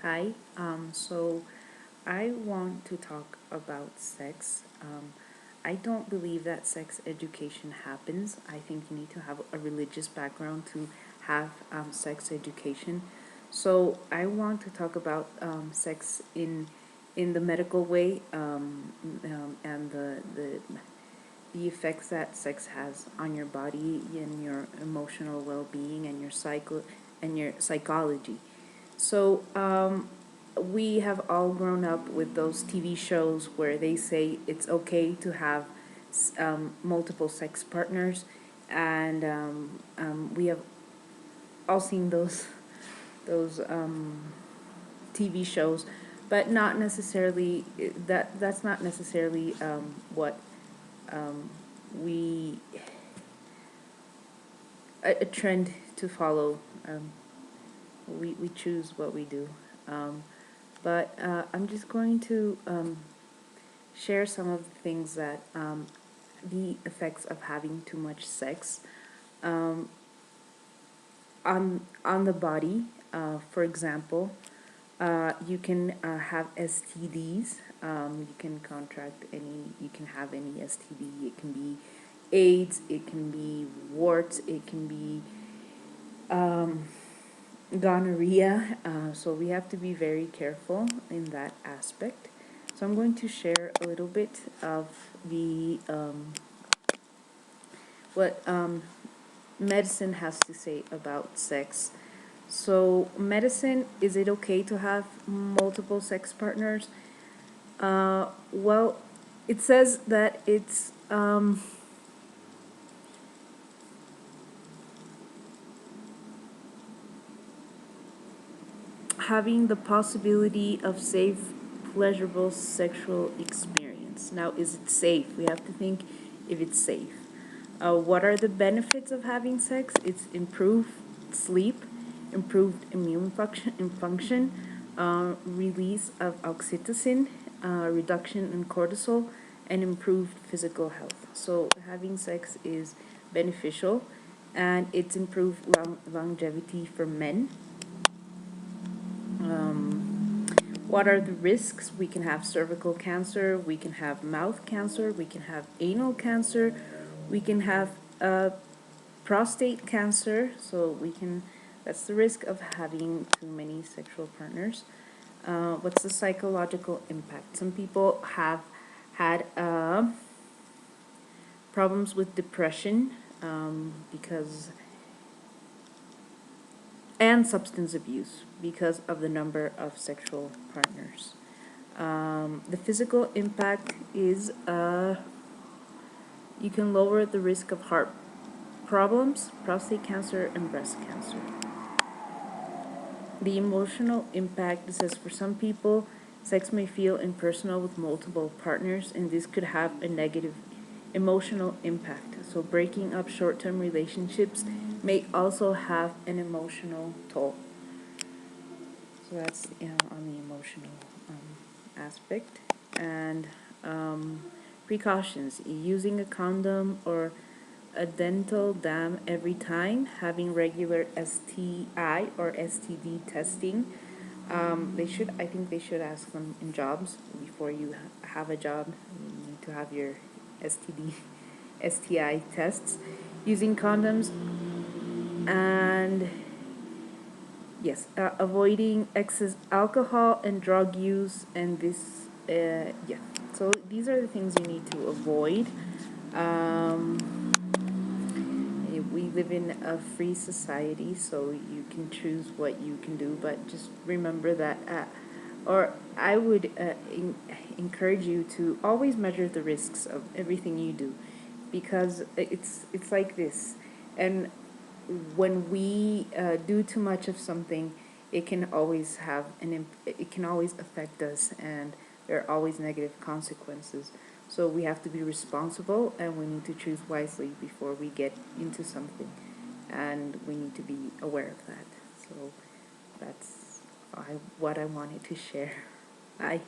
Hi. So I want to talk about sex. I don't believe that sex education happens. I think you need to have a religious background to have sex education. So I want to talk about sex in the medical way, and the effects that sex has on your body and your emotional well-being and your cycle and your psychology. So, we have all grown up with those TV shows where they say it's okay to have multiple sex partners, and we have all seen those TV shows, but not necessarily that's not necessarily what we a trend to follow. Um, we choose what we do. Um, but I'm just going to share some of the things that the effects of having too much sex um, on the body. For example, you can have STDs. You can contract any. You can have any STD. It can be AIDS. It can be warts. It can be um, gonorrhea. So we have to be very careful in that aspect. So I'm going to share a little bit of the what medicine has to say about sex. So medicine, is it okay to have multiple sex partners? Well, it says that it's having the possibility of safe, pleasurable sexual experience. Now, is it safe? We have to think if it's safe. What are the benefits of having sex? It's improved sleep, improved immune function, release of oxytocin, reduction in cortisol, and improved physical health. So having sex is beneficial, and it's improved longevity for men. What are the risks? We can have cervical cancer, we can have mouth cancer, we can have anal cancer, we can have prostate cancer. So that's the risk of having too many sexual partners. What's the psychological impact? Some people have had problems with depression because and substance abuse because of the number of sexual partners. The physical impact is you can lower the risk of heart problems, prostate cancer, and breast cancer. The emotional impact says for some people, sex may feel impersonal with multiple partners, and this could have a negative emotional impact. So, breaking up short term relationships may also have an emotional toll. So, that's on the emotional aspect. And precautions: using a condom or a dental dam every time, having regular STI or STD testing. I think they should ask them in jobs before you have a job. You need to have your STD, STI tests. Using condoms and yes, avoiding excess alcohol and drug use, and this, yeah. So these are the things you need to avoid. Um, we live in a free society, so you can choose what you can do, but just remember that, or I would encourage you to always measure the risks of everything you do, because it's like this, and when we do too much of something, it can always it can always affect us, and there are always negative consequences. So we have to be responsible, and we need to choose wisely before we get into something, and we need to be aware of that. So that's what I wanted to share. Bye.